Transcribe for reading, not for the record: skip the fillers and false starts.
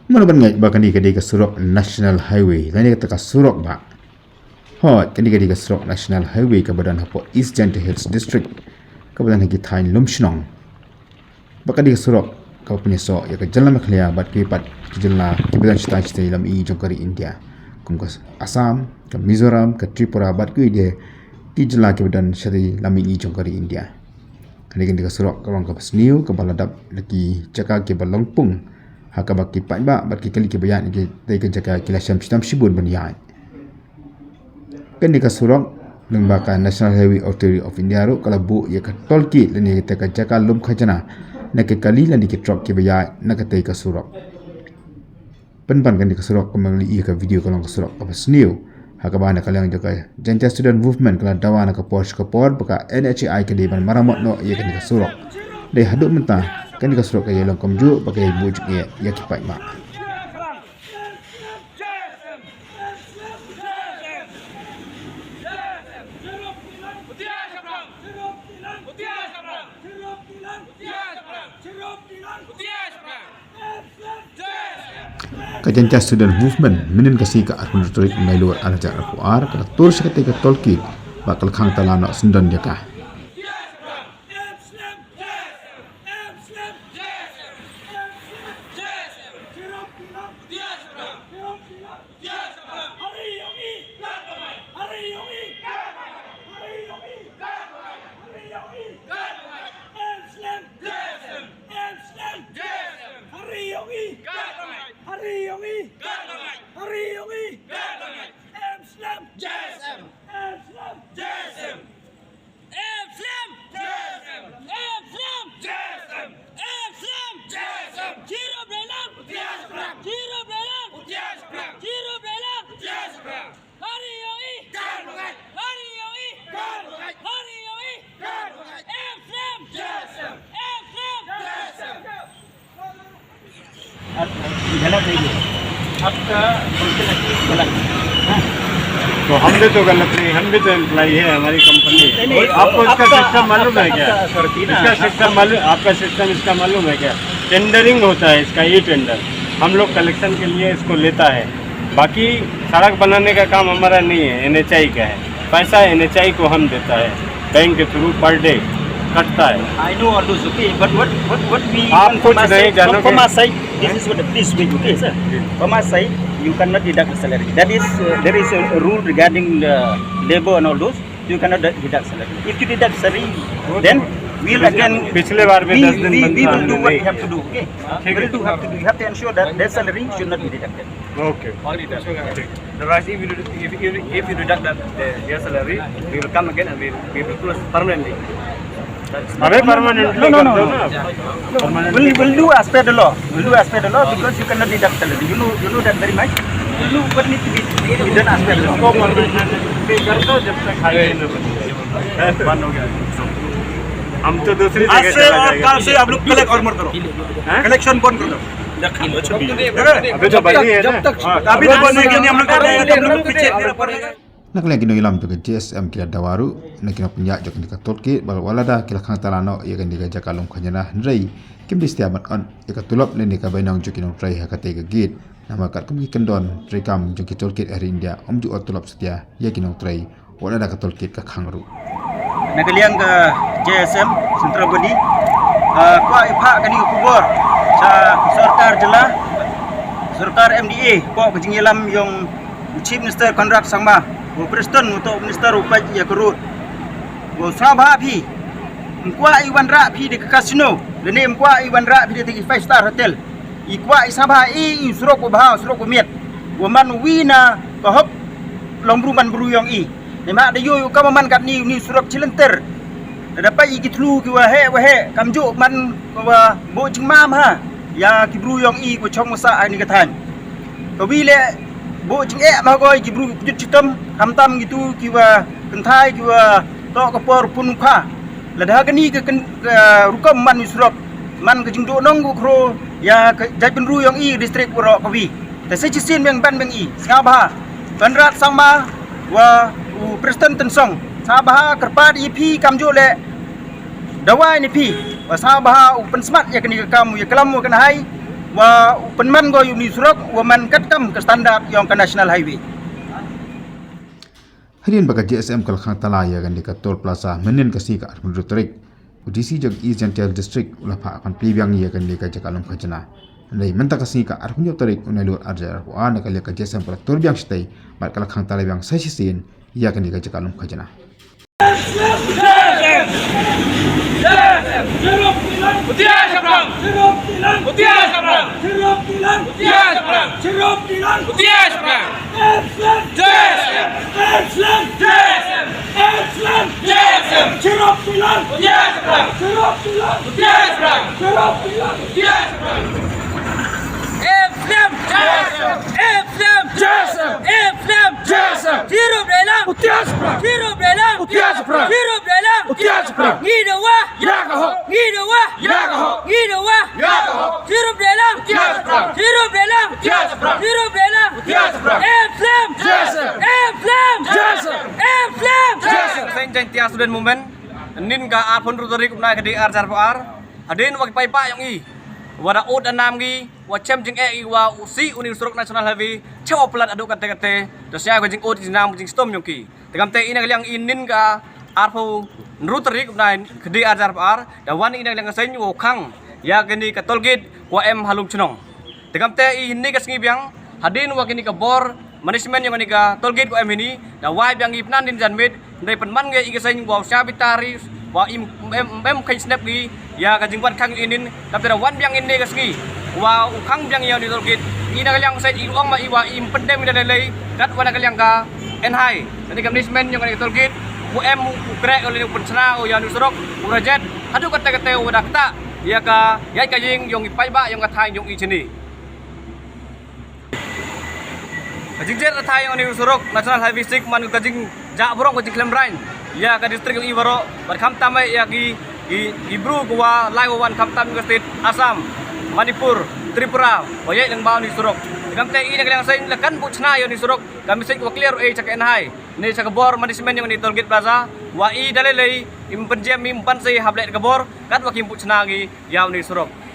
Malaban ngai ba kani kadi ka Surok National Highway lani kata ka Surok ba. Hot kani kadi ka Surok National Highway ka badan hapo East Jante Hills District ka badan hagi thain Lumshnong. Ba kadi ka Surok ka punya so ya ka jalan makhlia bat ki pat ki jalna ki badan chita chita lam I jongkari India. Kum ka Assam ka Mizoram ka Tripura bat ki de ki jalna ki badan shari lam I jongkari India. Kani kadi ka Surok ka rong ka pasniu ka baladap laki jaka ki balongpung haka baki pat ba baki kali ke bayan ke dai ke jaka kila syam sitam sibun banyan kan di ka Surok lembaga National Highway Authority of India ro kala bu ya ka tolki lani ke ka jaka lum khajana na ke kali lani ke truck ke bayan na ka tai ka Surok pan kan di ka Surok kamali I ka video kalong ka Surok ka pasniu haka ba na kalang jaka janta student movement kala dawa na ka Porsche ka por baka NHI ke deban maramot no ya kan di ka Surok dai haduk mentah kan di ka Surok kaya long komju pakai bujuk ya kipai mak Kajanca student movement minin kasih ke arun retorik mai luar arja rapuar kala tur sekete ke tolki bakal khang talana sundan jaka गलत है ये आपका फंक्शन गलत तो हम भी तो गलत नहीं हम भी तो एम्प्लॉई है हमारी कंपनी आपको इसका सिस्टम मालूम है क्या इसका सिस्टम मालूम आपका सिस्टम इसका मालूम है क्या टेंडरिंग होता है इसका ये टेंडर हम लोग कलेक्शन के लिए इसको लेता है बाकी सड़क बनाने का काम हमारा नहीं है NHI का है पैसा NHI को हम देता है बैंक के थ्रू पर डे कटता है I know all those okay but what we आप कुछ नहीं जानोगे from our side this is what please wait okay sir from our side you cannot deduct the salary that is there is a rule regarding labor and all those you cannot deduct salary if you deduct salary then we'll again पिछले बार में 10 दिन we will do what we have to do okay we will do have to do you have to ensure that their salary should not be deducted okay Otherwise, if you deduct their salary, we will come again and we will close permanently. अबे permanently no कर दो ना we'll do as per the law because you cannot deduct salary you know that very much you know what needs to be done as per the law को परमानेंटली कर दो जब तक हाईवे न बने बंद हो गया हम तो दूसरी आज जगह से चला और जाएगा कल से आप लोग कलेक्ट और मत करो कलेक्शन बंद कर दो अभी तो बनी है ना अभी तो बंद नहीं हम लोग कर रहे हैं हम लोग पीछे Nakala kino ilam to ke GSM kila dawaru nakino punya jok ni ka tolki bal walada kila khang talano ya kan diga jakalum khanyana nrei kim distiaban on ya ka tulop le ni ka bainang jokino trai ha ka te ga git nama kat kum kendon trai kam joki tolki hari India om ju tulop setia ya kino trai walada ka tolki ka khangru nakaliang ke GSM Central Body ko ipa kani kubur sa sarkar jela sarkar MDA ko kejingilam yung Chief Minister Konrad Sangma वो president untuk minister upai ya kerut वो sabah phi mkwa iwan ra phi di casino lene mkwa iwan ra phi di 5 star hotel ikwa isabah I surok ko bah surok ko miet wo man wina ko hop lombru man bru yang I ne ma de yo ka man kat ni surok cilenter dapat igi tlu ki wa he kamju man wa bo jingmam ha ya ki bru yang I ko chong sa ai ni ka than ko wi le bo jing ma ko ki bru jut chitam hamtam gitu kiwa kentai kiwa to ka por pun kha la da ka ni ka rukam man surok man ka jingdo nong ko kro ya jaj penru yang I district ko ka wi ta se chi sin beng ban beng I sabah Konrad Sangma wa president tensong sabah kerpat IP kamjo le dawai ni pi wa sabah pen smart ya kani kamu ya kelamu kan hai wa penman go uni surok wa man katkam ke standar yang ke national highway. Harian baka GSM kalkhang talaya kan dika toll plaza menen kasi ka arpun rutarik udisi jag East Jantihal district ulapha akan plibyang ya kan dika jakalum khajana ndai menta kasi ka arpun rutarik unalur arjar ko ana kali ka GSM pala torbyang stai mat kalkhang talabyang sasisin ya kan dika jakalum khajana. Jantihal student movement nin ka apun rutarik unai ke arjar par adin wak pai pa yang i wada ud anam gi wa chem jing e wa usi uni surok national highway chaw plat adu kate kate to sia ko jing ud jinam jing stom yang ki tegam te ina liang inin ka arfu rutarik unai ke arjar par da wan ina liang sen wo khang ya geni ka tolgit wa em halum chunong tegam te ini ka singi biang hadin wa geni ka bor management yang menika tolgate ko em ini da wai biang ipnan din janmit dari penman ge igasay wa syabitari wa em kain snap gi ya kajingwan kang inin tapi da wan biang ini gasgi wa ukang biang ya di tolgate ina kalyang say iwang ma iwa impendem dalay kat wana kalyang ka enhai dari management yang menika tolgate ku em ukrek oleh pensna o ya nusurok urajet adu kata-kata wa dakta ya ka ya kajing yung ipai ba yung kathai yung ichini Kajingjer rathai yang ni surok national highway 6 man kajing ja borong kajing Klemrain ya ka district yang ibaro berkham tamai ya gi ibru gua lai wan kham tam state Assam Manipur Tripura oyai lang ba ni surok gam te ina klang sai lakan buchna yo ni surok kami sai ko clear e chak enhai ni chak bor management yang ni tolgate plaza wa i dalai impenjem impan sai hablet kabor kat wakim buchna gi yaw ni surok